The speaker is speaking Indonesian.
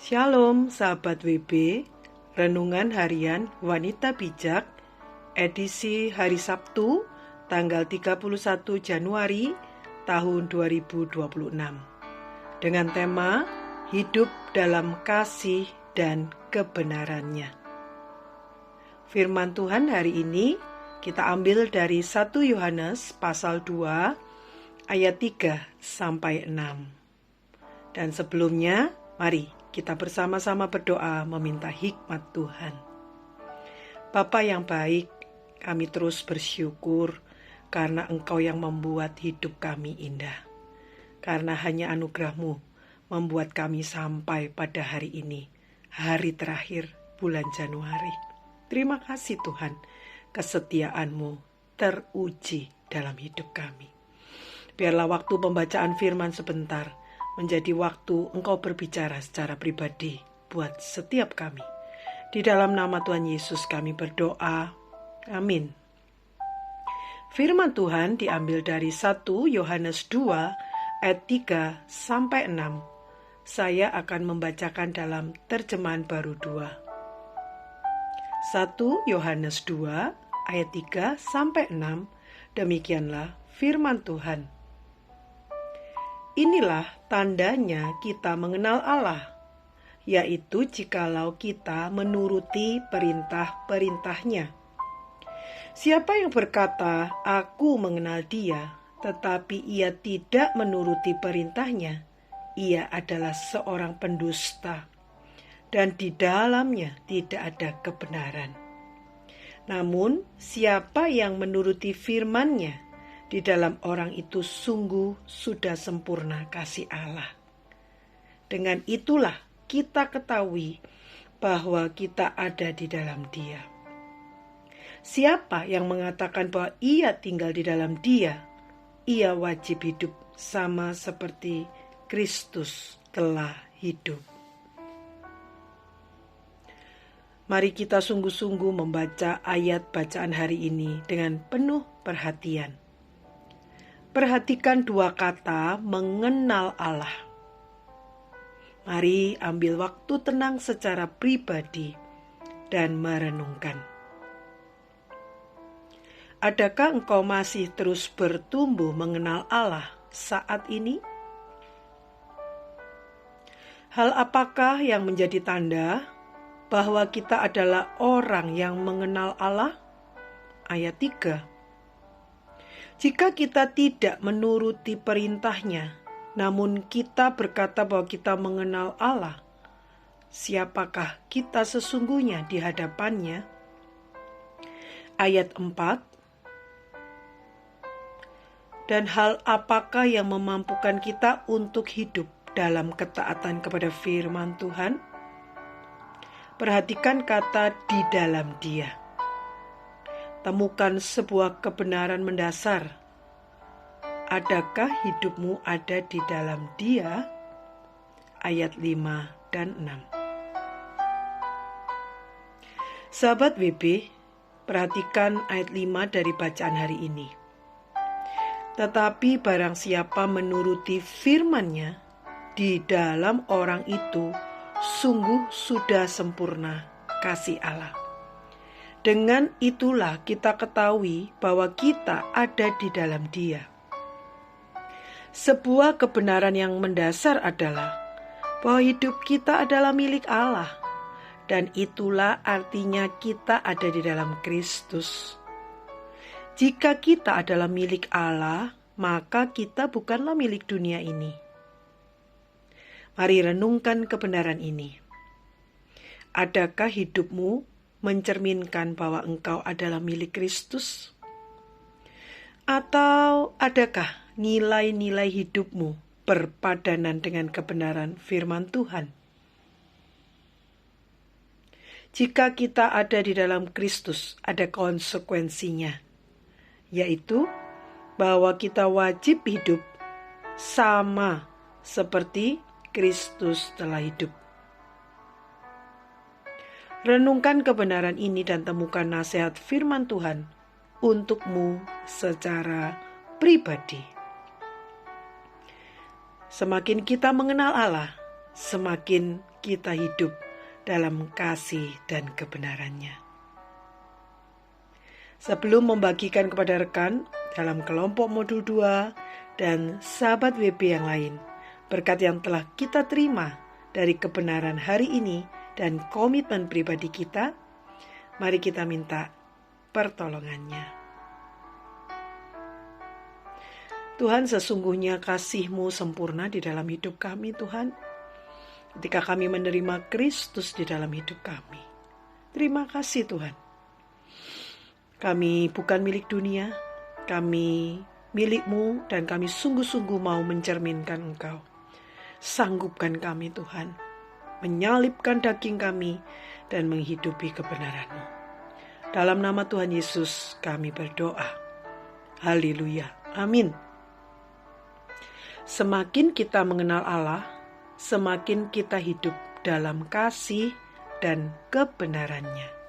Shalom sahabat WB, Renungan Harian Wanita Bijak, edisi hari Sabtu, tanggal 31 Januari tahun 2026. Dengan tema, Hidup dalam Kasih dan Kebenarannya. Firman Tuhan hari ini kita ambil dari 1 Yohanes pasal 2 ayat 3 sampai 6. Dan sebelumnya, mari kita bersama-sama berdoa meminta hikmat Tuhan. Bapa yang baik, kami terus bersyukur karena Engkau yang membuat hidup kami indah. Karena hanya anugerah-Mu membuat kami sampai pada hari ini, hari terakhir bulan Januari. Terima kasih Tuhan, kesetiaan-Mu teruji dalam hidup kami. Biarlah waktu pembacaan firman sebentar menjadi waktu Engkau berbicara secara pribadi buat setiap kami. Di dalam nama Tuhan Yesus kami berdoa. Amin. Firman Tuhan diambil dari 1 Yohanes 2 ayat 3 sampai 6. Saya akan membacakan dalam terjemahan baru 2. 1 Yohanes 2 ayat 3 sampai 6. Demikianlah firman Tuhan. Inilah tandanya kita mengenal Allah, yaitu jikalau kita menuruti perintah-perintahnya. Siapa yang berkata, "Aku mengenal Dia," tetapi ia tidak menuruti perintahnya, ia adalah seorang pendusta, dan di dalamnya tidak ada kebenaran. Namun, siapa yang menuruti firman-Nya, di dalam orang itu sungguh sudah sempurna kasih Allah. Dengan itulah kita ketahui bahwa kita ada di dalam Dia. Siapa yang mengatakan bahwa ia tinggal di dalam Dia, ia wajib hidup sama seperti Kristus telah hidup. Mari kita sungguh-sungguh membaca ayat bacaan hari ini dengan penuh perhatian. Perhatikan dua kata mengenal Allah. Mari ambil waktu tenang secara pribadi dan merenungkan. Adakah engkau masih terus bertumbuh mengenal Allah saat ini? Hal apakah yang menjadi tanda bahwa kita adalah orang yang mengenal Allah? Ayat 3. Jika kita tidak menuruti perintah-Nya, namun kita berkata bahwa kita mengenal Allah, siapakah kita sesungguhnya di hadapan-Nya? Ayat 4. Dan hal apakah yang memampukan kita untuk hidup dalam ketaatan kepada firman Tuhan? Perhatikan kata "di dalam Dia". Temukan sebuah kebenaran mendasar. Adakah hidupmu ada di dalam Dia? Ayat 5 dan 6. Sahabat WB, perhatikan ayat 5 dari bacaan hari ini. Tetapi barang siapa menuruti firman-Nya, di dalam orang itu sungguh sudah sempurna kasih Allah. Dengan itulah kita ketahui bahwa kita ada di dalam Dia. Sebuah kebenaran yang mendasar adalah bahwa hidup kita adalah milik Allah, dan itulah artinya kita ada di dalam Kristus. Jika kita adalah milik Allah, maka kita bukanlah milik dunia ini. Mari renungkan kebenaran ini. Adakah hidupmu mencerminkan bahwa engkau adalah milik Kristus? Atau adakah nilai-nilai hidupmu berpadanan dengan kebenaran firman Tuhan? Jika kita ada di dalam Kristus, ada konsekuensinya, yaitu bahwa kita wajib hidup sama seperti Kristus telah hidup. Renungkan kebenaran ini dan temukan nasihat firman Tuhan untukmu secara pribadi. Semakin kita mengenal Allah, semakin kita hidup dalam kasih dan kebenarannya. Sebelum membagikan kepada rekan dalam kelompok modul 2 dan sahabat WB yang lain, berkat yang telah kita terima dari kebenaran hari ini dan komitmen pribadi kita, mari kita minta pertolongannya. Tuhan, sesungguhnya kasih-Mu sempurna di dalam hidup kami, Tuhan. Ketika kami menerima Kristus di dalam hidup kami. Terima kasih, Tuhan. Kami bukan milik dunia, kami milik-Mu, dan kami sungguh-sungguh mau mencerminkan Engkau. Sanggupkan kami, Tuhan, menyalibkan daging kami dan menghidupi kebenaran-Mu. Dalam nama Tuhan Yesus kami berdoa. Haleluya. Amin. Semakin kita mengenal Allah, semakin kita hidup dalam kasih dan kebenarannya.